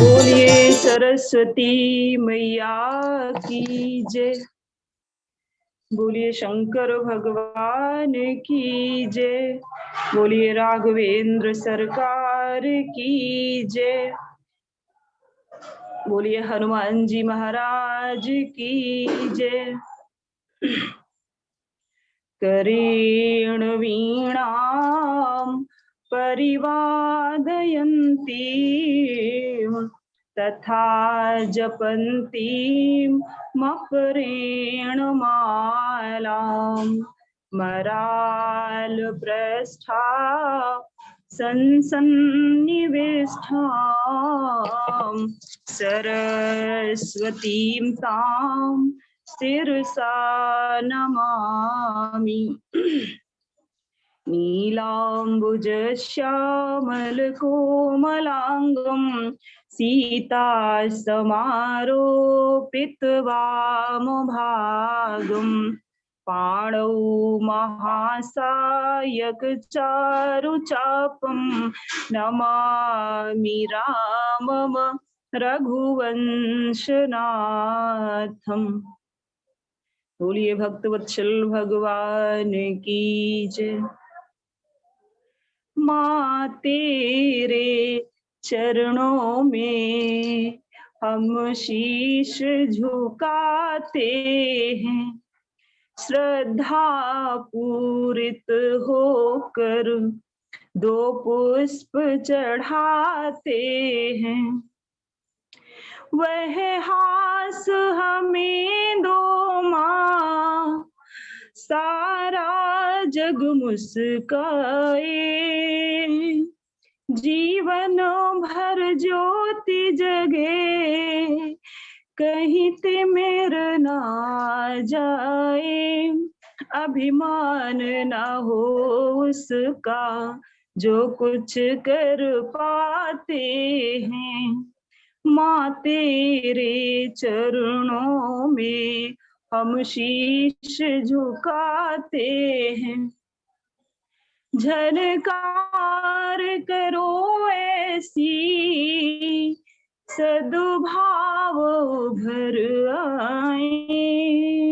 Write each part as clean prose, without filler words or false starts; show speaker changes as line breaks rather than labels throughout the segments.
बोलिए सरस्वती मैया की जय। बोलिए शंकर भगवान की जय। बोलिए राघवेंद्र सरकार की जय। बोलिए हनुमान जी महाराज की जय। करेण वीणां परिवादयन्ती तथा जपन्तीं मकरेण मालां मरालपृष्ठा सन्निविष्टां सरस्वतीं तां शिरसा नमामि। नीलाम्बुजश्यामलकोमलाङ्गं सीतासमारोपितवामभागं पाणौ महासायकचारुचापं नमामि रामं रघुवंशनाथम्। बोलिए भक्तवत्सल भगवान की जय। माँ तेरे चरणों में हम शीश झुकाते हैं, श्रद्धा पूरित होकर दो पुष्प चढ़ाते हैं। वह हास हमें दो माँ, सारा जग मुस्काए, जीवन भर ज्योति जगे, कहीं तिमिर ना जाए। अभिमान ना हो उसका जो कुछ कर पाते हैं, माँ तेरे चरणों में हम शीश झुकाते हैं। झनकार करो ऐसी सद्भाव भर आए,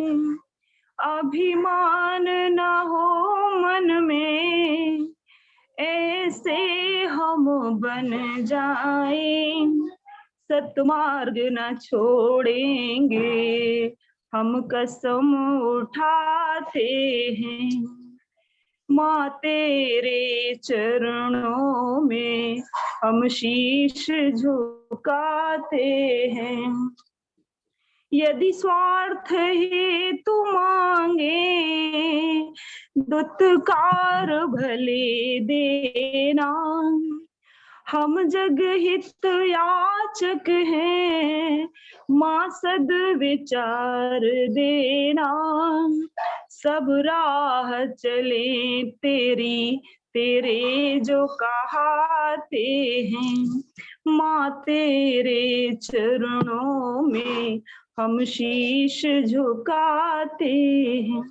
अभिमान न हो मन में ऐसे हम बन जाए। सतमार्ग न छोड़ेंगे हम कसम उठाते हैं, माँ तेरे चरणों में हम शीश झुकाते हैं। यदि स्वार्थ हेतु मांगे दुत्कार भले देना, हम जग हित याचक हैं, माँ सद विचार देना। सब राह चले तेरी, तेरे जो कहाते हैं, माँ तेरे चरणों में हम शीश झुकाते हैं।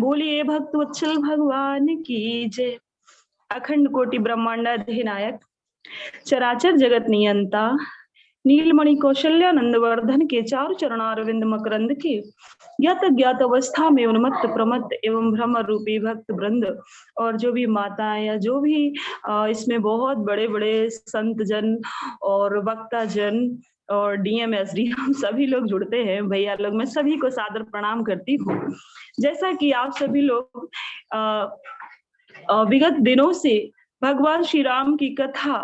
बोलिए भक्तवत्सल भगवान की जय। अखंड कोटि ब्रह्मांड अधिनायक, चराचर जगत नियंता, नीलमणि कौशल्यानंद वर्धन के चारु चरणारविंद मकरंद के ज्ञात ज्ञात अवस्था में उन्मत्त प्रमत्त एवं भ्रम रूपी भक्त वृंद, और जो भी माताएं या जो भी इसमें बहुत बड़े बड़े संत जन और वक्ता जन और डीएम एसडीएम सभी लोग जुड़ते हैं, भैया लोग, मैं सभी को सादर प्रणाम करती हूँ। जैसा कि आप सभी लोग विगत दिनों से भगवान श्री राम की कथा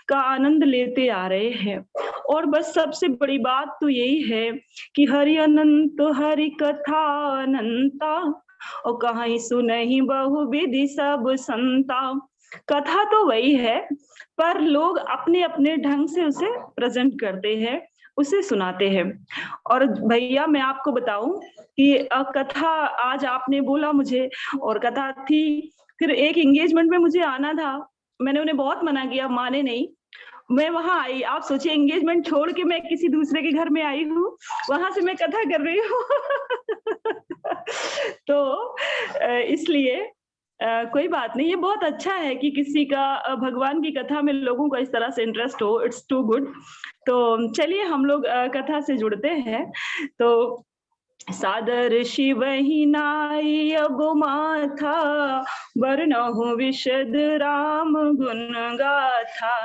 का आनंद लेते आ रहे हैं, और बस सबसे बड़ी बात तो यही है कि हरि अनंत हरि कथा अनंता, और कहीं सुनहि बहु विधि सब संता। कथा तो वही है, पर लोग अपने अपने ढंग से उसे प्रेजेंट करते हैं, उसे सुनाते हैं। और भैया मैं आपको बताऊं कि कथा आज आपने बोला मुझे, और कथा थी, फिर एक एंगेजमेंट में मुझे आना था, मैंने उन्हें बहुत मना किया, माने नहीं, मैं वहां आई। आप सोचिए, एंगेजमेंट छोड़ के मैं किसी दूसरे के घर में आई हूँ, वहां से मैं कथा कर रही हूँ। तो इसलिए कोई बात नहीं, ये बहुत अच्छा है कि किसी का भगवान की कथा में लोगों को इस तरह से इंटरेस्ट हो, इट्स टू गुड। तो चलिए हम लोग कथा से जुड़ते हैं। तो सादर शिव ही नाई अब माथा, वर्णहु विशद राम गुण गाथा।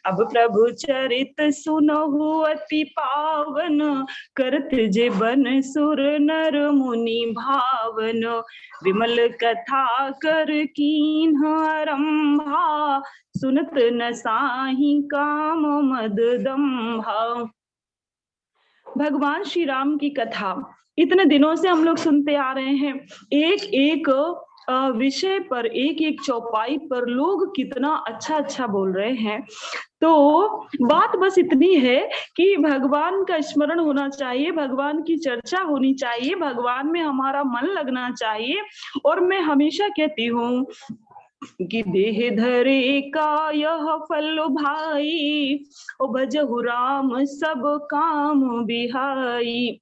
अब प्रभु चरित सुनहु अति पावन, करत जे बन सुर नर मुनि भावन। विमल कथा कर कीन्ह आरंभा, सुनत न साहि काम मद दंभा। भगवान श्री राम की कथा इतने दिनों से हम लोग सुनते आ रहे हैं, एक एक विषय पर, एक एक चौपाई पर लोग कितना अच्छा अच्छा बोल रहे हैं। तो बात बस इतनी है कि भगवान का स्मरण होना चाहिए, भगवान की चर्चा होनी चाहिए, भगवान में हमारा मन लगना चाहिए। और मैं हमेशा कहती हूँ कि देह धरे का यह फल भाई, ओ भजहु राम सब काम बिहाई।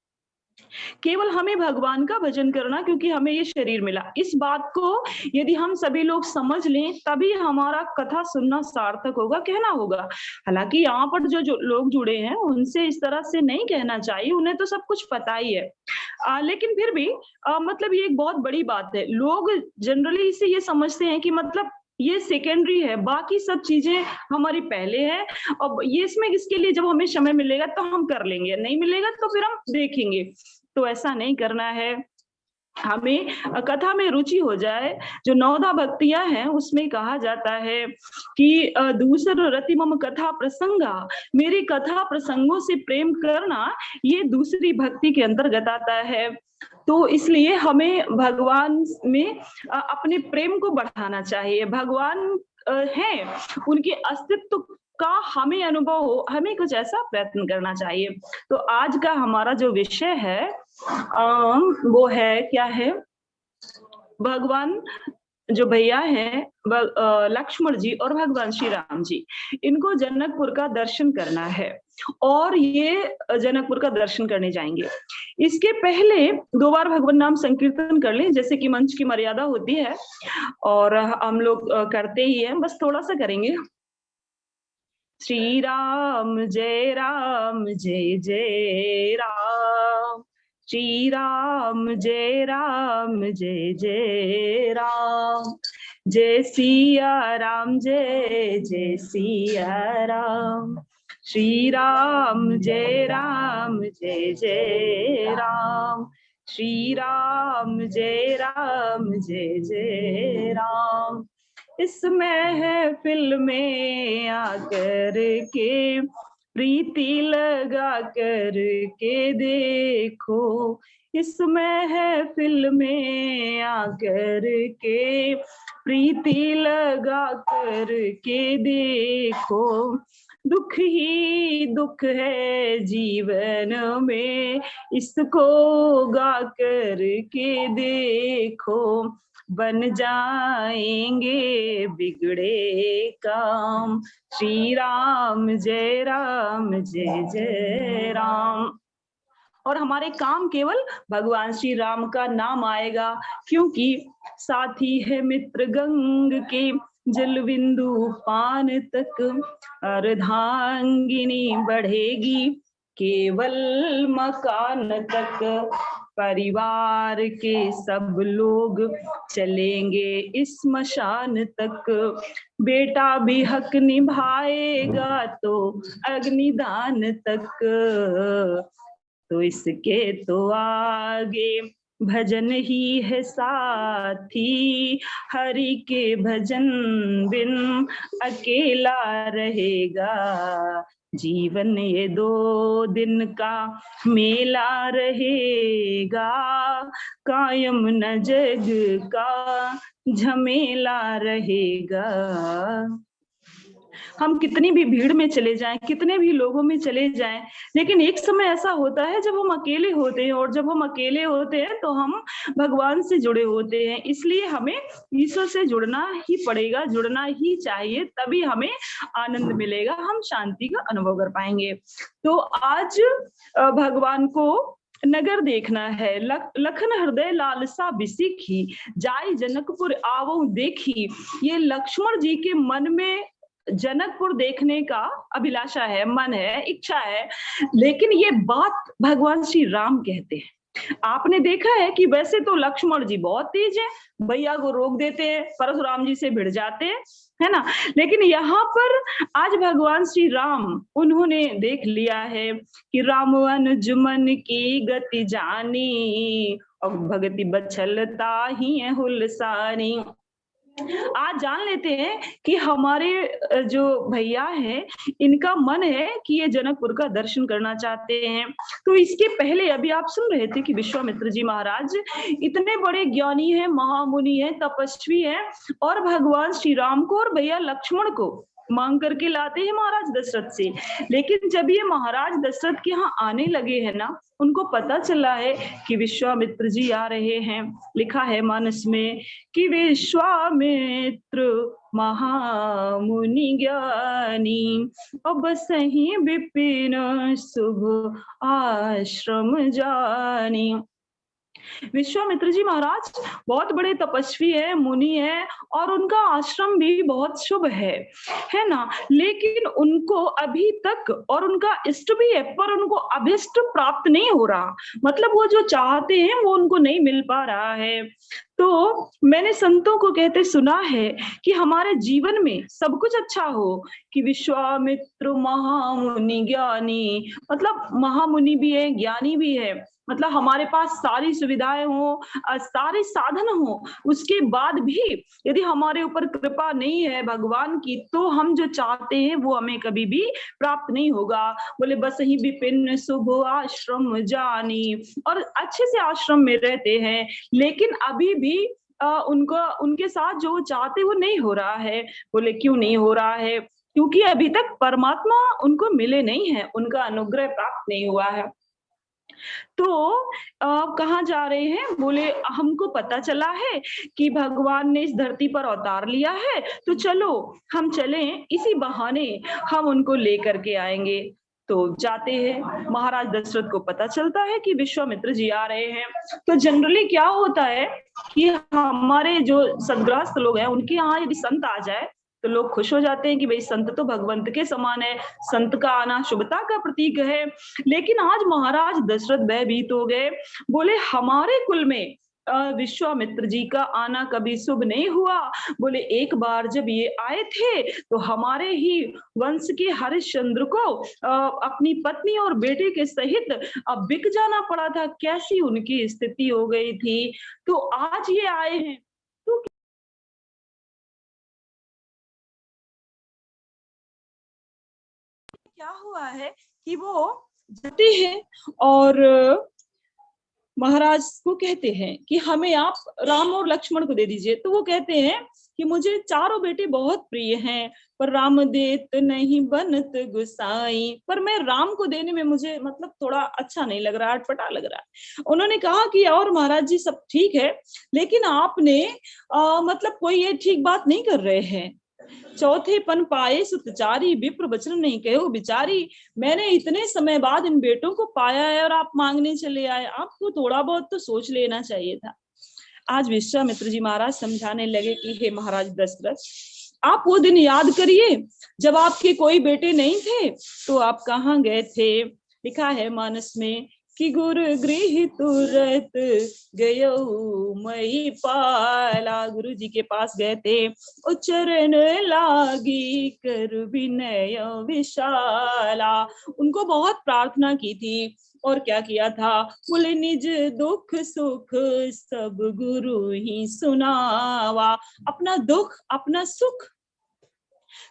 केवल हमें भगवान का भजन करना, क्योंकि हमें ये शरीर मिला, इस बात को यदि हम सभी लोग समझ लें तभी हमारा कथा सुनना सार्थक होगा, कहना होगा। हालांकि यहाँ पर जो जो लोग जुड़े हैं उनसे इस तरह से नहीं कहना चाहिए, उन्हें तो सब कुछ पता ही है। लेकिन फिर भी मतलब ये एक बहुत बड़ी बात है। लोग जनरली इसे ये समझते हैं कि मतलब ये सेकेंडरी है, बाकी सब चीजें हमारी पहले है, और ये इसमें इसके लिए जब हमें समय मिलेगा तो हम कर लेंगे, नहीं मिलेगा तो फिर हम देखेंगे। तो ऐसा नहीं करना है, हमें कथा में रुचि हो जाए। जो नवधा भक्तियां हैं उसमें कहा जाता है कि दूसर रति मम कथा प्रसंगा, मेरी कथा प्रसंगों से प्रेम करना, ये दूसरी भक्ति के अंतर्गत आता है। तो इसलिए हमें भगवान में अपने प्रेम को बढ़ाना चाहिए। भगवान हैं, उनके अस्तित्व का हमें अनुभव हो, हमें कुछ ऐसा प्रयत्न करना चाहिए। तो आज का हमारा जो विषय है वो है, क्या है, भगवान जो भैया हैं लक्ष्मण जी और भगवान श्री राम जी, इनको जनकपुर का दर्शन करना है, और ये जनकपुर का दर्शन करने जाएंगे। इसके पहले 2 बार भगवान नाम संकीर्तन कर लें, जैसे कि मंच की मर्यादा होती है, और हम लोग करते ही हैं, बस थोड़ा सा करेंगे। श्री राम जय जय राम, श्री राम जय राम, जय सिया जय सिया राम, श्री राम जय राम, श्री राम जय राम। इस महफिल में आकर के प्रीति लगा कर के देखो, इस महफिल में आकर के प्रीति लगा कर के देखो। दुख ही दुख है जीवन में, इसको गा कर के देखो, बन जाएंगे बिगड़े काम। श्री राम जय राम। और हमारे काम केवल भगवान श्री राम का नाम आएगा, क्योंकि साथी है मित्र गंग के, जल बिंदु पान तक अर्धांगिनी बढ़ेगी, केवल मकान तक परिवार के सब लोग चलेंगे इस मशान तक। बेटा भी हक निभाएगा तो अग्निदान तक, तो इसके तो आगे भजन ही है साथी, हरि के भजन बिन अकेला रहेगा। जीवन ये 2 दिन का मेला रहेगा, कायम न जग का झमेला रहेगा। हम कितनी भी भीड़ में चले जाएं, कितने भी लोगों में चले जाएं, लेकिन एक समय ऐसा होता है जब हम अकेले होते हैं, और जब हम अकेले होते हैं तो हम भगवान से जुड़े होते हैं। इसलिए हमें ईश्वर से जुड़ना ही पड़ेगा, जुड़ना ही चाहिए, तभी हमें आनंद मिलेगा, हम शांति का अनुभव कर पाएंगे। तो आज भगवान को नगर देखना है। लखन हृदय लालसा बिसिखी, जाय जनकपुर आवो देखी। ये लक्ष्मण जी के मन में जनकपुर देखने का अभिलाषा है, मन है, इच्छा है, लेकिन ये बात भगवान श्री राम कहते हैं। आपने देखा है कि वैसे तो लक्ष्मण जी बहुत तेज है, भैया को रोक देते हैं, परशुराम जी से भिड़ जाते हैं, है ना। लेकिन यहाँ पर आज भगवान श्री राम, उन्होंने देख लिया है कि राम अनुज मन की गति जानी, और भगति बछलता ही है हुलसानी। आज जान लेते हैं कि हमारे जो भैया हैं, इनका मन है कि ये जनकपुर का दर्शन करना चाहते हैं। तो इसके पहले अभी आप सुन रहे थे कि विश्वामित्र जी महाराज इतने बड़े ज्ञानी हैं, महामुनि हैं, तपस्वी हैं, और भगवान श्री राम को और भैया लक्ष्मण को मांग करके लाते हैं महाराज दशरथ से। लेकिन जब ये महाराज दशरथ के यहाँ आने लगे हैं ना, उनको पता चला है कि विश्वामित्र जी आ रहे हैं। लिखा है मानस में कि विश्वामित्र महामुनि ज्ञानी, अब सही विपिन शुभ आश्रम जानी। विश्वामित्र जी महाराज बहुत बड़े तपस्वी है, मुनि है, और उनका आश्रम भी बहुत शुभ है ना। लेकिन उनको अभी तक, और उनका इष्ट भी है, पर उनको अभिष्ट प्राप्त नहीं हो रहा, मतलब वो जो चाहते हैं वो उनको नहीं मिल पा रहा है। तो मैंने संतों को कहते सुना है कि हमारे जीवन में सब कुछ अच्छा हो, कि विश्वामित्र महामुनि ज्ञानी, मतलब महामुनि भी है, ज्ञानी भी है, मतलब हमारे पास सारी सुविधाएं हो, सारे साधन हो, उसके बाद भी यदि हमारे ऊपर कृपा नहीं है भगवान की, तो हम जो चाहते हैं वो हमें कभी भी प्राप्त नहीं होगा। बोले बस ही विपिन शुभ आश्रम जानी, और अच्छे से आश्रम में रहते हैं, लेकिन अभी भी उनको, उनके साथ जो चाहते वो नहीं हो रहा है। बोले क्यों नहीं हो रहा है? क्योंकि अभी तक परमात्मा उनको मिले नहीं है, उनका अनुग्रह प्राप्त नहीं हुआ है। तो कहाँ जा रहे हैं? बोले हमको पता चला है कि भगवान ने इस धरती पर अवतार लिया है, तो चलो हम चलें, इसी बहाने हम उनको लेकर के आएंगे। तो जाते हैं, महाराज दशरथ को पता चलता है कि विश्वामित्र जी आ रहे हैं। तो जनरली क्या होता है कि हमारे जो सद्गृहस्थ लोग हैं, उनके यहाँ यदि संत आ जाए तो लोग खुश हो जाते हैं कि भाई संत तो भगवंत के समान है, संत का आना शुभता का प्रतीक है। लेकिन आज महाराज दशरथ भयभीत हो गए। बोले हमारे कुल में विश्वामित्र जी का आना कभी शुभ नहीं हुआ। बोले एक बार जब ये आए थे तो हमारे ही वंश के हरिश्चंद्र को अपनी पत्नी और बेटे के सहित बिक जाना पड़ा था, कैसी उनकी स्थिति हो गई थी। तो आज ये आए हैं, तो क्या हुआ है कि वो जाते हैं और महाराज को कहते हैं कि हमें आप राम और लक्ष्मण को दे दीजिए। तो वो कहते हैं कि मुझे चारों बेटे बहुत प्रिय हैं, पर राम देत नहीं बनत गुसाई, पर मैं राम को देने में मुझे मतलब थोड़ा अच्छा नहीं लग रहा, अटपटा लग रहा है। उन्होंने कहा कि और महाराज जी सब ठीक है, लेकिन आपने मतलब कोई ये ठीक बात नहीं कर रहे हैं। चौथे पन पाए सुतचारी, विप्र वचन नहीं कहो बिचारी। मैंने इतने समय बाद इन बेटों को पाया है और आप मांगने चले आए, आपको थोड़ा बहुत तो सोच लेना चाहिए था। आज विश्वामित्र जी महाराज समझाने लगे कि हे महाराज दशरथ, आप वो दिन याद करिए जब आपके कोई बेटे नहीं थे, तो आप कहाँ गए थे। लिखा है मानस में कि गुरु गृह तुरत गयो मई पाला, गुरु जी के पास गए थे, उच्चरण लागी कर विनय विशाला। उनको बहुत प्रार्थना की थी, और क्या किया था, बोले निज दुख सुख सब गुरु ही सुनावा। अपना दुख अपना सुख,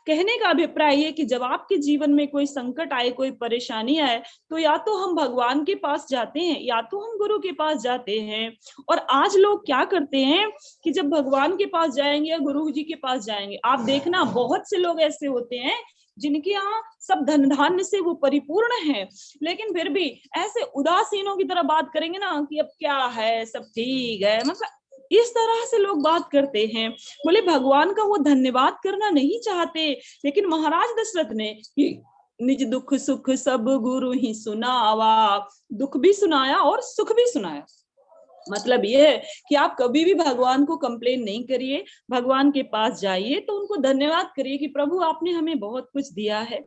कहने का अभिप्राय ये कि जब आपके जीवन में कोई संकट आए, कोई परेशानी आए, तो या तो हम भगवान के पास जाते हैं या तो हम गुरु के पास जाते हैं। और आज लोग क्या करते हैं कि जब भगवान के पास जाएंगे या गुरु जी के पास जाएंगे, आप देखना बहुत से लोग ऐसे होते हैं जिनके यहाँ सब धन धान्य से वो परिपूर्ण है, लेकिन फिर भी ऐसे उदासीनों की तरह बात करेंगे ना कि अब क्या है, सब ठीक है, मतलब इस तरह से लोग बात करते हैं। बोले भगवान का वो धन्यवाद करना नहीं चाहते, लेकिन महाराज दशरथ ने निज दुख सुख सब गुरु ही सुनावा, दुख भी सुनाया और सुख भी सुनाया। मतलब ये है कि आप कभी भी भगवान को कंप्लेन नहीं करिए, भगवान के पास जाइए तो उनको धन्यवाद करिए कि प्रभु आपने हमें बहुत कुछ दिया है,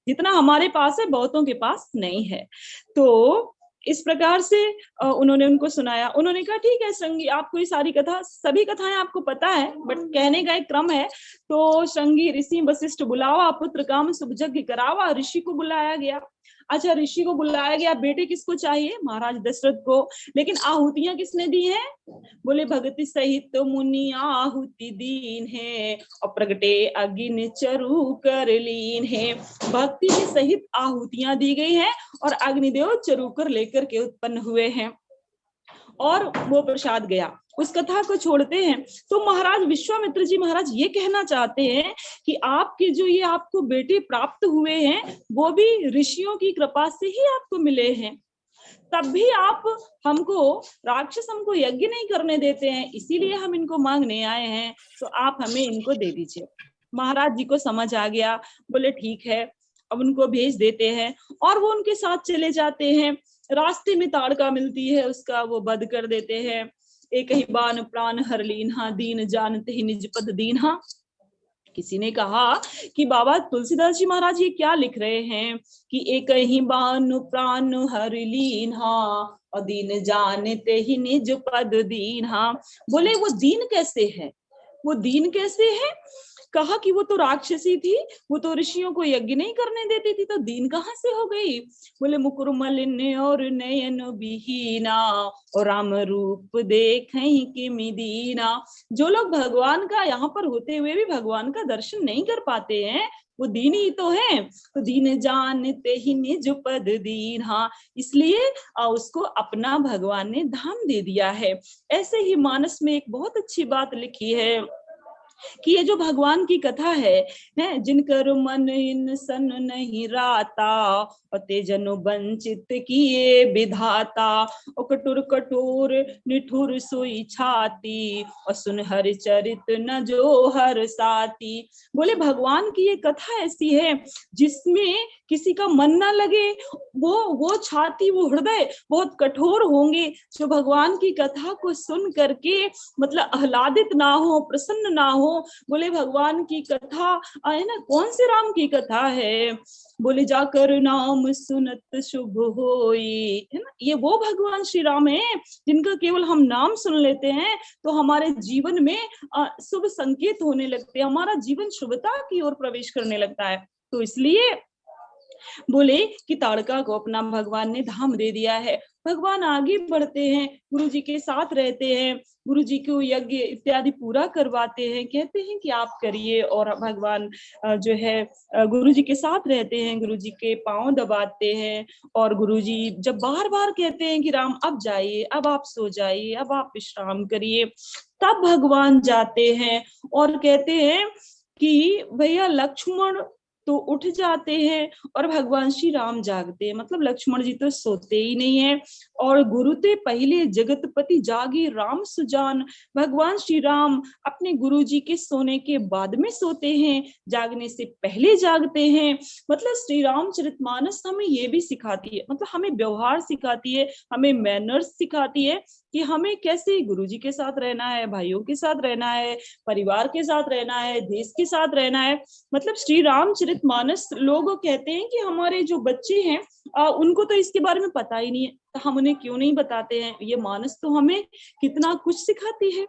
जितना हमारे पास है बहुतों के पास नहीं है। तो इस प्रकार से उन्होंने उनको सुनाया। उन्होंने कहा ठीक है श्रृंगी, आपको ये सारी कथा, सभी कथाएं आपको पता है, बट कहने का एक क्रम है। तो श्रृंगी ऋषि वशिष्ठ बुलावा, पुत्र काम शुभ यज्ञ करावा। ऋषि को बुलाया गया। अच्छा, ऋषि को बुलाया गया, बेटे किसको चाहिए, महाराज दशरथ को। लेकिन आहुतियां किसने दी हैं, बोले भगति सहित तो मुनि आहुति दीन है, और प्रगटे अग्नि चरु कर लीन है। भक्ति के सहित आहुतियां दी गई हैं और अग्निदेव चरूकर लेकर के उत्पन्न हुए हैं, और वो प्रसाद गया। उस कथा को छोड़ते हैं तो महाराज विश्वामित्र जी महाराज ये कहना चाहते हैं कि आपके जो ये आपको बेटे प्राप्त हुए हैं वो भी ऋषियों की कृपा से ही आपको मिले हैं, तब भी आप हमको राक्षस हमको यज्ञ नहीं करने देते हैं, इसीलिए हम इनको मांगने आए हैं, तो आप हमें इनको दे दीजिए। महाराज जी को समझ आ गया, बोले ठीक है, अब उनको भेज देते हैं, और वो उनके साथ चले जाते हैं। रास्ते में ताड़का मिलती है, उसका वो वध कर देते हैं। एक ही बान प्राण हर लीन्हा, दीन जानते ही निज पद दीन्हा। किसी ने कहा कि बाबा तुलसीदास जी महाराज ये क्या लिख रहे हैं कि एक ही बान प्राण हर लीन्हा, और दीन जानते ही निज पद दीन्हा। बोले वो दीन कैसे है, वो दीन कैसे है, कहा कि वो तो राक्षसी थी, वो तो ऋषियों को यज्ञ नहीं करने देती थी, तो दीन कहाँ से हो गई। बोले मुकुर मलिन और नयन विहीना, और राम रूप देखें किमि दीना। जो लोग भगवान का यहाँ पर होते हुए भी भगवान का दर्शन नहीं कर पाते हैं, वो दीन ही तो है। तो दीन जानते ही निज पद दीन्हा, इसलिए उसको अपना भगवान ने धाम दे दिया है। ऐसे ही मानस में एक बहुत अच्छी बात लिखी है कि ये जो भगवान की कथा है जिनकर मन इंसन नहीं राता, और तेजनु वंचित किए विधाता, और कठोर कठोर निठुर सोई छाती, और सुन हर चरित न जो हर साथी। बोले भगवान की ये कथा ऐसी है जिसमें किसी का मन ना लगे, वो छाती, वो हृदय बहुत कठोर होंगे, जो भगवान की कथा को सुन करके मतलब आह्लादित ना हो, प्रसन्न ना हो। बोले भगवान की कथा है ना, कौन से राम की कथा है, बोले जाकर नाम सुनत शुभ होई, है ना। ये वो भगवान श्री राम है जिनका केवल हम नाम सुन लेते हैं तो हमारे जीवन में शुभ संकेत होने लगते हैं, हमारा जीवन शुभता की ओर प्रवेश करने लगता है। तो इसलिए बोले कि ताड़का को अपना भगवान ने धाम दे दिया है। भगवान आगे बढ़ते हैं, गुरु जी के साथ रहते हैं, गुरु जी को यज्ञ इत्यादि पूरा करवाते हैं, कहते हैं कि आप करिए, और भगवान जो है गुरु जी के साथ रहते हैं, गुरु जी के पांव दबाते हैं, और गुरु जी जब बार बार कहते हैं कि राम अब जाइए, अब आप सो जाइए, अब आप विश्राम करिए, तब भगवान जाते हैं और कहते हैं कि भैया लक्ष्मण तो उठ जाते हैं और भगवान श्री राम जागते हैं। मतलब लक्ष्मण जी तो सोते ही नहीं है, और गुरु ते पहले जगतपति जागे राम सुजान। भगवान श्री राम अपने गुरु जी के सोने के बाद में सोते हैं, जागने से पहले जागते हैं। मतलब श्री रामचरितमानस हमें ये भी सिखाती है, मतलब हमें व्यवहार सिखाती है, हमें मैनर्स सिखाती है कि हमें कैसे गुरुजी के साथ रहना है, भाइयों के साथ रहना है, परिवार के साथ रहना है, देश के साथ रहना है। मतलब श्री रामचरितमानस लोग कहते हैं कि हमारे जो बच्चे हैं उनको तो इसके बारे में पता ही नहीं है, तो हम उन्हें क्यों नहीं बताते हैं। ये मानस तो हमें कितना कुछ सिखाती है।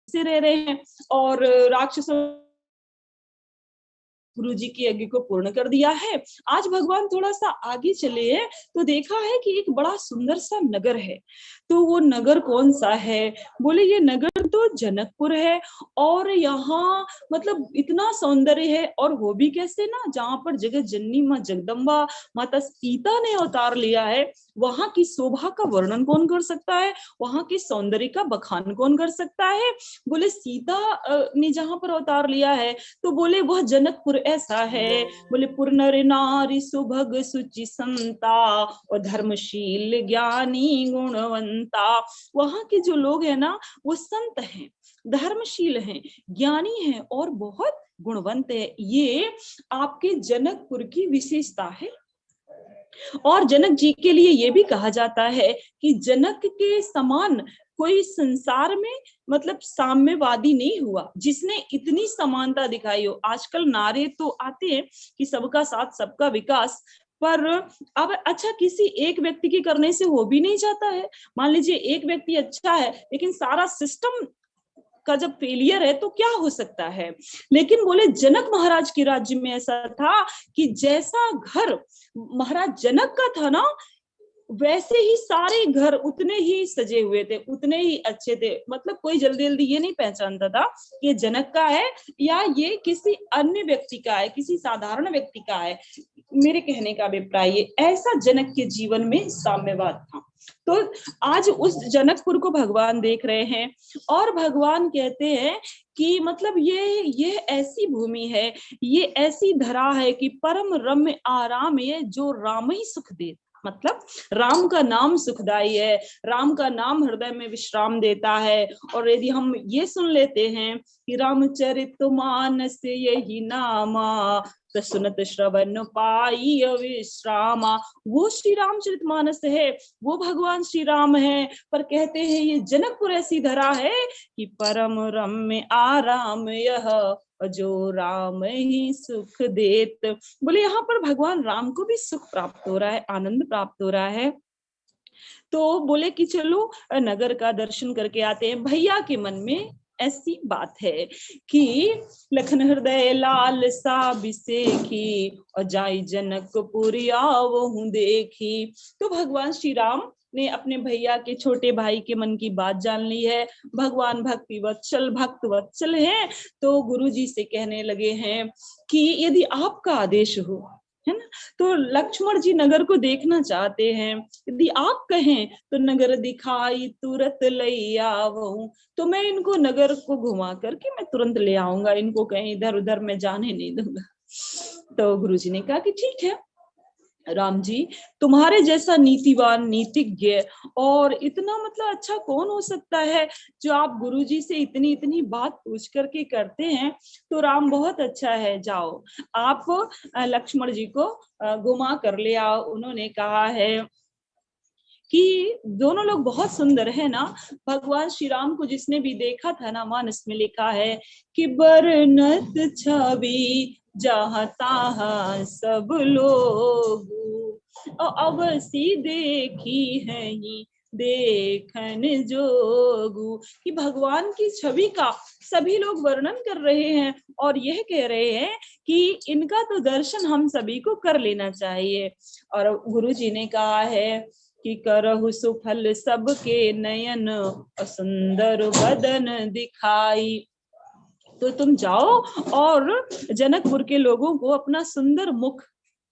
से रह रहे हैं और राक्षसों गुरु जी की यज्ञ को पूर्ण कर दिया है। आज भगवान थोड़ा सा आगे चले हैं तो देखा है कि एक बड़ा सुंदर सा नगर है। तो वो नगर कौन सा है? बोले ये नगर तो जनकपुर है। और यहाँ मतलब इतना सौंदर्य है, और वो भी कैसे ना, जहाँ पर जगत जननी माँ जगदम्बा माता सीता ने अवतार लिया है। वहां की शोभा का वर्णन कौन कर सकता है? वहां के सौंदर्य का बखान कौन कर सकता है? बोले सीता ने जहां पर अवतार लिया है, तो बोले वह जनकपुर ऐसा है। बोले पुर नर नारी सुभग सुचि संता और धर्मशील ज्ञानी गुणवंता। वहां के जो लोग हैं ना, वो संत हैं, धर्मशील हैं, ज्ञानी हैं और बहुत गुणवंत है। ये आपके जनकपुर की विशेषता है। और जनक जी के लिए ये भी कहा जाता है कि जनक के समान कोई संसार में मतलब साम्यवादी नहीं हुआ जिसने इतनी समानता दिखाई हो। आजकल नारे तो आते हैं कि सबका साथ सबका विकास, पर अब अच्छा किसी एक व्यक्ति के करने से हो भी नहीं जाता है। मान लीजिए एक व्यक्ति अच्छा है लेकिन सारा सिस्टम का जब फेलियर है तो क्या हो सकता है। लेकिन बोले जनक महाराज के राज्य में ऐसा था कि जैसा घर महाराज जनक का था ना, वैसे ही सारे घर उतने ही सजे हुए थे, उतने ही अच्छे थे। मतलब कोई जल्दी जल्दी ये नहीं पहचानता था कि ये जनक का है या ये किसी अन्य व्यक्ति का है, किसी साधारण व्यक्ति का है। मेरे कहने का अभिप्राय ये, ऐसा जनक के जीवन में साम्यवाद था। तो आज उस जनकपुर को भगवान देख रहे हैं और भगवान कहते हैं कि मतलब ये ऐसी भूमि है, ये ऐसी धरा है कि परम रम्य आराम है जो राम ही सुख दे। मतलब राम का नाम सुखदाई है, राम का नाम हृदय में विश्राम देता है। और यदि हम ये सुन लेते हैं कि रामचरितमानस यही नामा तो सुनत श्रवण पाई विश्रामा, वो श्री रामचरितमानस है, वो भगवान श्री राम है। पर कहते हैं ये जनकपुर ऐसी धरा है कि परम रम्य आराम यह जो राम ही सुख देत। बोले यहाँ पर भगवान राम को भी सुख प्राप्त हो रहा है, आनंद प्राप्त हो रहा है। तो बोले कि चलो नगर का दर्शन करके आते हैं। भैया के मन में ऐसी बात है कि लखन हृदय लाल सा बिसेखी और जाई जनकपुरी आवहु देखी। तो भगवान श्री राम ने अपने भैया के छोटे भाई के मन की बात जान ली है। भगवान भक्ति वत्सल भक्त वत्सल हैं। तो गुरु जी से कहने लगे हैं कि यदि आपका आदेश हो, है ना, तो लक्ष्मण जी नगर को देखना चाहते हैं। यदि आप कहें तो नगर दिखाई तुरंत ले आवूं, तो मैं इनको नगर को घुमा करके मैं तुरंत ले आऊंगा, इनको कहीं इधर उधर मैं जाने नहीं दूंगा। तो गुरुजी ने कहा कि ठीक है राम जी, तुम्हारे जैसा नीतिवान नीतिज्ञ और इतना मतलब अच्छा कौन हो सकता है जो आप गुरुजी से इतनी इतनी बात पूछ करके करते हैं। तो राम बहुत अच्छा है, जाओ आप लक्ष्मण जी को घुमा कर ले आओ। उन्होंने कहा है कि दोनों लोग बहुत सुंदर है ना। भगवान श्री राम को जिसने भी देखा था ना, मानस में लिखा है कि बरनत छवि जहाँ तहाँ सब लोग अवसी देखी है ही देखन जोगु। कि भगवान की छवि का सभी लोग वर्णन कर रहे हैं और यह कह रहे हैं कि इनका तो दर्शन हम सभी को कर लेना चाहिए। और गुरु जी ने कहा है कि करहु सुफल सबके नयन सुंदर बदन दिखाई। तो तुम जाओ और जनकपुर के लोगों को अपना सुंदर मुख,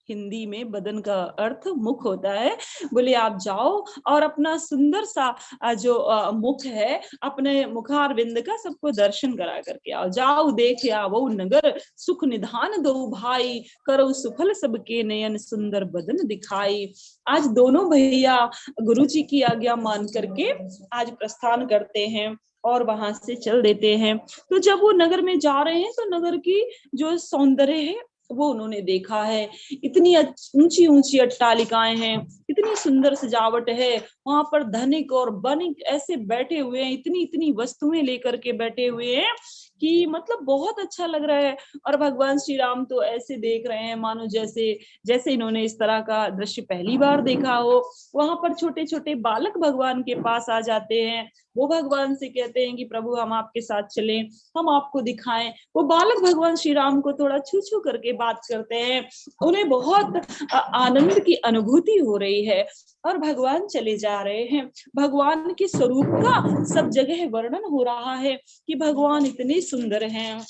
हिंदी में बदन का अर्थ मुख होता है, बोले आप जाओ और अपना सुंदर सा जो मुख है, अपने मुखारविंद का सबको दर्शन करा करके आओ। जाओ देख आओ नगर सुख निधान दो भाई, करो सुफल सबके नयन सुंदर बदन दिखाई। आज दोनों भैया गुरु जी की आज्ञा मान करके आज प्रस्थान करते हैं और वहां से चल देते हैं। तो जब वो नगर में जा रहे हैं तो नगर की जो सौंदर्य है वो उन्होंने देखा है। इतनी ऊंची ऊंची अट्टालिकाएं हैं, इतनी सुंदर सजावट है, वहां पर धनिक और बनिक ऐसे बैठे हुए हैं, इतनी इतनी वस्तुएं लेकर के बैठे हुए हैं कि मतलब बहुत अच्छा लग रहा है। और भगवान श्री राम तो ऐसे देख रहे हैं मानो जैसे जैसे इन्होंने इस तरह का दृश्य पहली बार देखा हो। वहां पर छोटे छोटे बालक भगवान के पास आ जाते हैं, वो भगवान से कहते हैं कि प्रभु हम आपके साथ चलें, हम आपको दिखाएं। वो बालक भगवान श्री राम को थोड़ा छू छू करके बात करते हैं, उन्हें बहुत आनंद की अनुभूति हो रही है और भगवान चले जा रहे हैं। भगवान के स्वरूप का सब जगह वर्णन हो रहा है कि भगवान इतने सुंदर हैं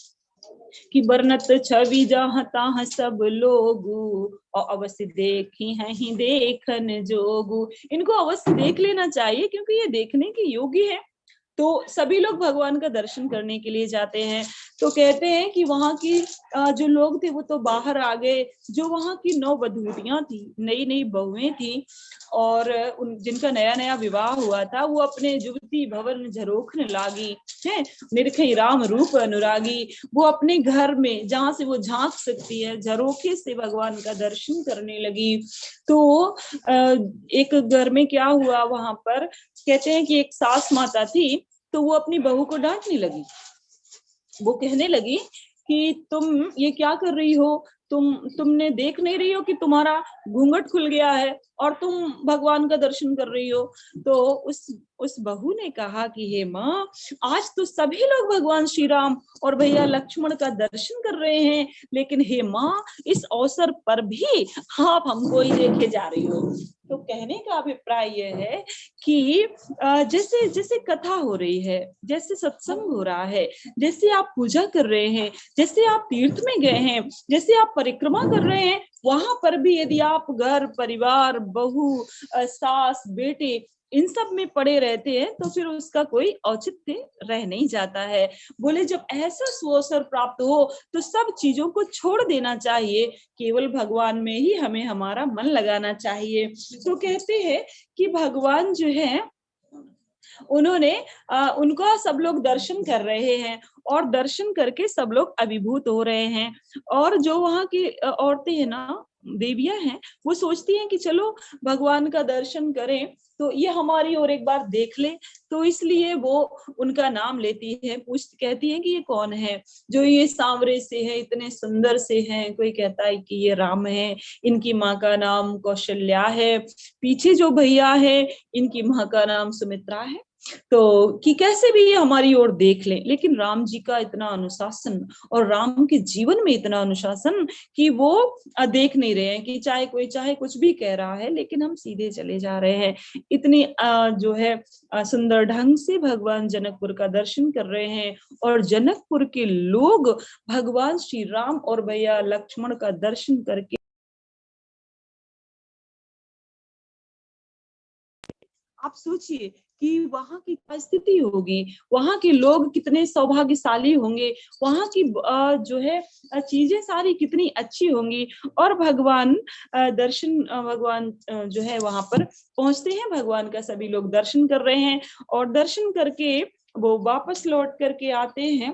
कि बरनत छवि जहाँ तहाँ सब लोगू और अवश्य देखी हैं ही देखन जोगू। इनको अवश्य देख लेना चाहिए क्योंकि ये देखने के योग्य है। तो सभी लोग भगवान का दर्शन करने के लिए जाते हैं। तो कहते हैं कि वहां की जो लोग थे वो तो बाहर आ गए, जो वहां की नववधूटियां थी, नई नई बहुएं थी और जिनका नया नया विवाह हुआ था, वो अपने युवती भवन झरोखने लागी है, निरखई राम रूप अनुरागी। वो अपने घर में जहां से वो झांक सकती है, झरोखे से भगवान का दर्शन करने लगी। तो एक घर में क्या हुआ, वहां पर कहते हैं कि एक सास माता थी, तो वो अपनी बहू को डांटने लगी। वो कहने लगी कि तुम ये क्या कर रही हो, तुमने देख नहीं रही हो कि तुम्हारा घूंघट खुल गया है और तुम भगवान का दर्शन कर रही हो। तो उस बहू ने कहा कि हे माँ, आज तो सभी लोग भगवान श्री राम और भैया लक्ष्मण का दर्शन कर रहे हैं, लेकिन हे माँ इस अवसर पर भी आप हमको ही देखे जा रही हो। तो कहने का अभिप्राय यह है कि जैसे जैसे कथा हो रही है, जैसे सत्संग हो रहा है, जैसे आप पूजा कर रहे हैं, जैसे आप तीर्थ में गए हैं, जैसे आप परिक्रमा कर रहे हैं, वहां पर भी यदि आप घर परिवार बहू सास बेटे इन सब में पड़े रहते हैं तो फिर उसका कोई औचित्य रह नहीं जाता है। बोले जब ऐसा सुअवसर प्राप्त हो तो सब चीजों को छोड़ देना चाहिए, केवल भगवान में ही हमें हमारा मन लगाना चाहिए। तो कहते हैं कि भगवान जो है उन्होंने उनका सब लोग दर्शन कर रहे हैं और दर्शन करके सब लोग अभिभूत हो रहे हैं। और जो वहां की औरतें हैं ना, देवियां हैं, वो सोचती हैं कि चलो भगवान का दर्शन करें तो ये हमारी और एक बार देख ले। तो इसलिए वो उनका नाम लेती है, कहती है कि ये कौन है जो ये सांवरे से है, इतने सुंदर से हैं। कोई कहता है कि ये राम है, इनकी माँ का नाम कौशल्या है, पीछे जो भैया है इनकी माँ का नाम सुमित्रा है। तो कि कैसे भी ये हमारी ओर देख लें, लेकिन राम जी का इतना अनुशासन और राम के जीवन में इतना अनुशासन कि वो देख नहीं रहे हैं कि चाहे कोई चाहे कुछ भी कह रहा है, लेकिन हम सीधे चले जा रहे हैं। इतनी जो है सुंदर ढंग से भगवान जनकपुर का दर्शन कर रहे हैं और जनकपुर के लोग भगवान श्री राम और भैया लक्ष्मण का दर्शन करके आप सोचिए कि वहां की क्या स्थिति होगी, वहां के लोग कितने सौभाग्यशाली होंगे, वहां की जो है चीजें सारी कितनी अच्छी होंगी। और भगवान दर्शन भगवान जो है वहां पर पहुंचते हैं, भगवान का सभी लोग दर्शन कर रहे हैं और दर्शन करके वो वापस लौट करके आते हैं।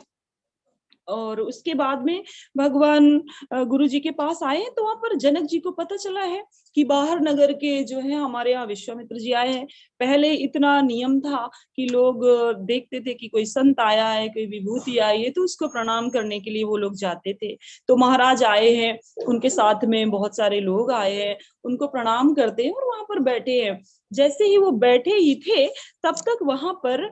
और उसके बाद में भगवान गुरु जी के पास आए तो वहां पर जनक जी को पता चला है कि बाहर नगर के जो है हमारे यहाँ विश्वामित्र जी आए हैं। पहले इतना नियम था कि लोग देखते थे कि कोई संत आया है, कोई विभूति आई है, तो उसको प्रणाम करने के लिए वो लोग जाते थे। तो महाराज आए हैं, उनके साथ में बहुत सारे लोग आए हैं, उनको प्रणाम करते हैं और वहां पर बैठे हैं। जैसे ही वो बैठे ही थे तब तक वहां पर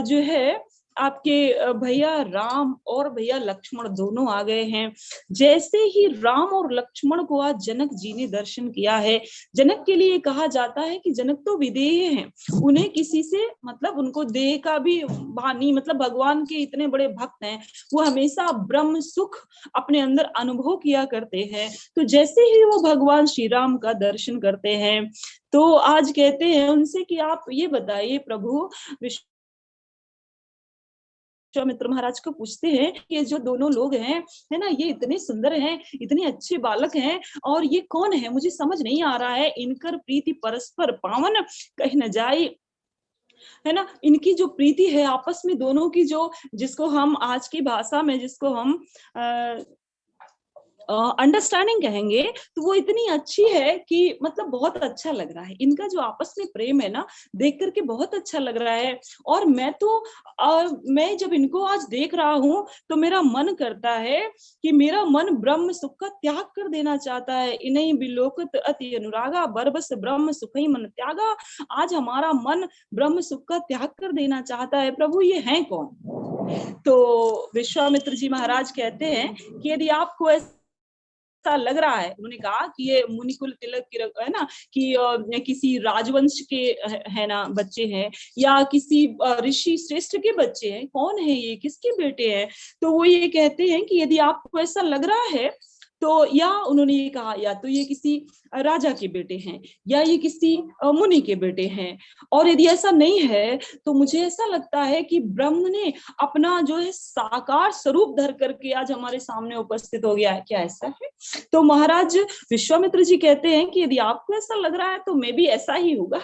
जो है आपके भैया राम और भैया लक्ष्मण दोनों आ गए हैं। जैसे ही राम और लक्ष्मण को आज जनक जी ने दर्शन किया है, जनक के लिए कहा जाता है कि जनक तो विदेह हैं, उन्हें किसी से मतलब उनको देह का भी भानी, मतलब भगवान के इतने बड़े भक्त हैं, वो हमेशा ब्रह्म सुख अपने अंदर अनुभव किया करते हैं। तो जैसे ही वो भगवान श्री राम का दर्शन करते हैं तो आज कहते हैं उनसे कि आप ये बताइए प्रभु, विश्वामित्र महाराज को पूछते हैं कि ये जो दोनों लोग हैं, है ना, ये इतने सुंदर हैं, इतने अच्छे बालक हैं, और ये कौन है, मुझे समझ नहीं आ रहा है। इनकर प्रीति परस्पर पावन कहीं न जाए, है ना। इनकी जो प्रीति है आपस में दोनों की, जो जिसको हम आज की भाषा में जिसको हम अंडरस्टैंडिंग कहेंगे, तो वो इतनी अच्छी है कि मतलब बहुत अच्छा लग रहा है। इनका जो आपस में प्रेम है ना, देख करके बहुत अच्छा लग रहा है। और मैं जब इनको आज देख रहा हूँ तो मेरा मन करता है कि मेरा मन ब्रह्म सुख का त्याग कर देना चाहता है। इन्हीं बिलोकत अति अनुरागा, बरबस ब्रह्म सुख ही मन त्यागा। आज हमारा मन ब्रह्म सुख का त्याग कर देना चाहता है। प्रभु ये है कौन? तो विश्वामित्र जी महाराज कहते हैं कि यदि आपको ऐसा लग रहा है, उन्होंने कहा कि ये मुनिकुल तिलक की है ना, कि किसी राजवंश के है ना बच्चे हैं, या किसी ऋषि श्रेष्ठ के बच्चे हैं, कौन है ये, किसके बेटे हैं? तो वो ये कहते हैं कि यदि आपको ऐसा लग रहा है तो, या उन्होंने ये कहा, या तो ये किसी राजा के बेटे हैं, या ये किसी मुनि के बेटे हैं। और यदि ऐसा नहीं है तो मुझे ऐसा लगता है कि ब्रह्म ने अपना जो है साकार स्वरूप धर करके आज हमारे सामने उपस्थित हो गया है। क्या ऐसा है? तो महाराज विश्वामित्र जी कहते हैं कि यदि आपको ऐसा लग रहा है तो मे भी ऐसा ही होगा,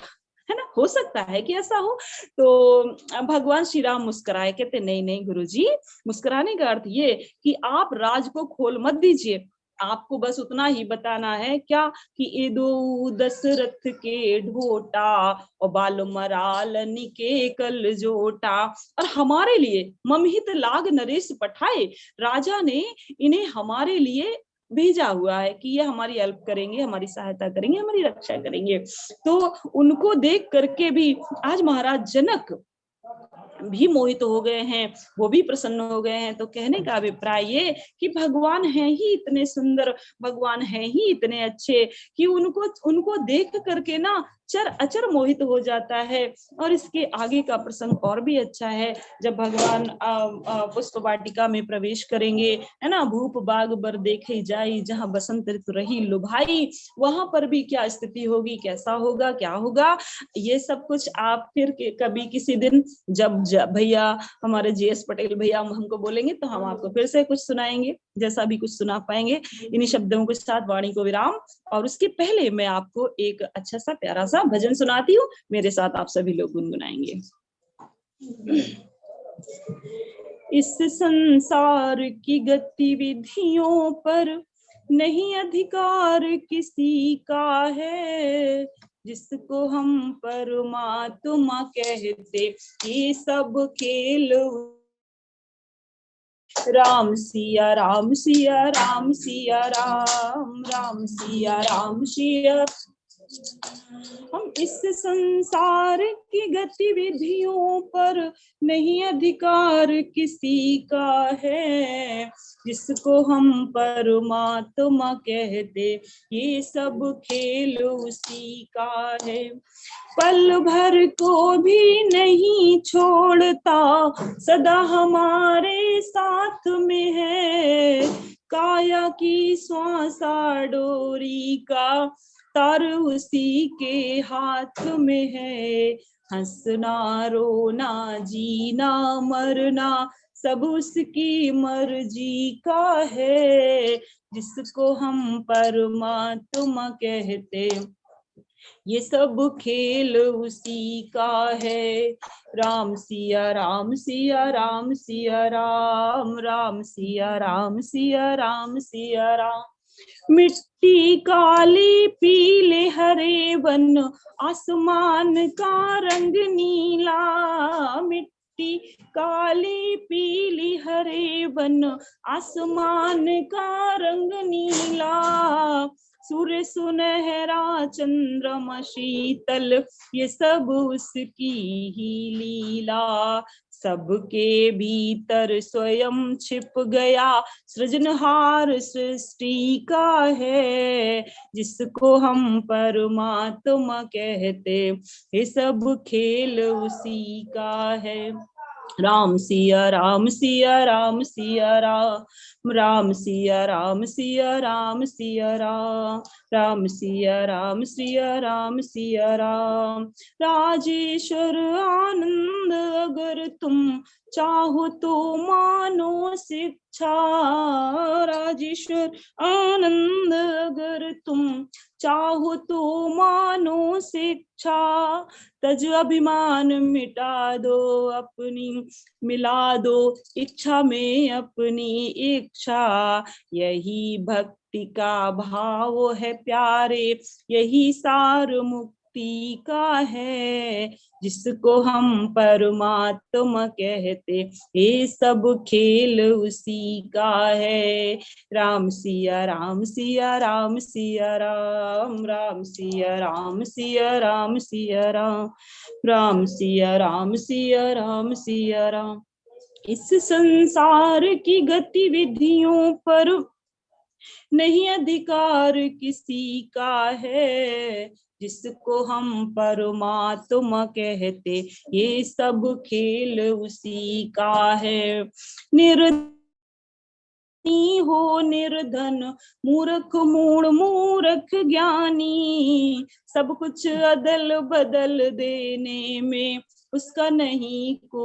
है ना, हो सकता है कि ऐसा हो। तो भगवान श्री राम मुस्कुराए, कहते नहीं नहीं गुरुजी, मुस्कुराने का अर्थ ये कि आप राज को खोल मत दीजिए, आपको बस उतना ही बताना है क्या कि ए दो दशरथ के ढोटा और बाल मराल निके कल जोटा, और हमारे लिए ममहित लाग नरेश पठाए, राजा ने इन्हें हमारे लिए भेजा हुआ है कि ये हमारी हेल्प करेंगे, हमारी सहायता करेंगे, हमारी रक्षा करेंगे। तो उनको देख करके भी आज महाराज जनक भी मोहित हो गए हैं, वो भी प्रसन्न हो गए हैं। तो कहने का अभिप्राय ये कि भगवान है ही इतने सुंदर, भगवान है ही इतने अच्छे कि उनको उनको देख करके ना चर अचर मोहित हो जाता है। और इसके आगे का प्रसंग और भी अच्छा है, जब भगवान पुष्प वाटिका में प्रवेश करेंगे, है ना, भूप बाग बर देखे जाई, जहाँ बसंत ऋतु रही लुभाई, वहां पर भी क्या स्थिति होगी, कैसा होगा, क्या होगा, ये सब कुछ आप फिर कभी किसी दिन जब भैया हमारे जीएस पटेल भैया हमको बोलेंगे तो हम आपको फिर से कुछ सुनाएंगे, जैसा भी कुछ सुना पाएंगे। इन्हीं शब्दों के साथ वाणी को विराम। और उसके पहले मैं आपको एक अच्छा सा प्यारा सा भजन सुनाती हूँ, मेरे साथ आप सभी लोग गुनगुनाएंगे। इस संसार की गतिविधियों पर नहीं अधिकार किसी का है, जिसको हम परमात्मा कहते, ये सब खेल राम सिया राम सिया राम सिया राम, राम सिया राम सिया। हम इस संसार की गतिविधियों पर नहीं अधिकार किसी का है, जिसको हम परमात्मा कहते, ये सब खेल उसी का है। पल भर को भी नहीं छोड़ता, सदा हमारे साथ में है, काया की श्वासा डोरी का तार उसी के हाथ में है। हंसना रोना जीना मरना सब उसकी मर्जी का है, जिसको हम परमात्मा कहते, ये सब खेल उसी का है। राम सिया राम सिया राम सिया राम, राम सिया राम सिया राम सिया राम। मिट्टी काली पीले हरे वन, आसमान का रंग नीला, मिट्टी काली पीली हरे वन, आसमान का रंग नीला, सूर्य सुनहरा चंद्रमा शीतल, ये सब उसकी ही लीला, सबके भीतर स्वयं छिप गया, सृजनहार सृष्टि का है, जिसको हम परमात्मा कहते, ये सब खेल उसी का है। राम सिया राम सिया राम सिया राम, राम सिया राम सिया राम सिया राम, राम सिया राम सिया राम सिया राम। राजेश्वर आनंद अगर तुम चाहो तो मानो शिक्षा, राजेश्वर आनंद अगर तुम चाहो तो मानो शिक्षा, तज अभिमान मिटा दो अपनी, मिला दो इच्छा में अपनी इच्छा। यही भक्ति का भाव है प्यारे, यही सार मुक्ति का है, जिसको हम परमात्मा कहते, ये सब खेल उसी का है। राम सिया राम सिया राम सिया राम, राम सिया राम सिया राम सिया राम, राम सिया राम सिया राम सिया राम। इस संसार की गतिविधियों पर नहीं अधिकार किसी का है, जिसको हम परमात्मा कहते, ये सब खेल उसी का है। हो निर्धन मूर्ख मूढ़ मूर्ख ज्ञानी, सब कुछ अदल बदल देने में उसका नहीं को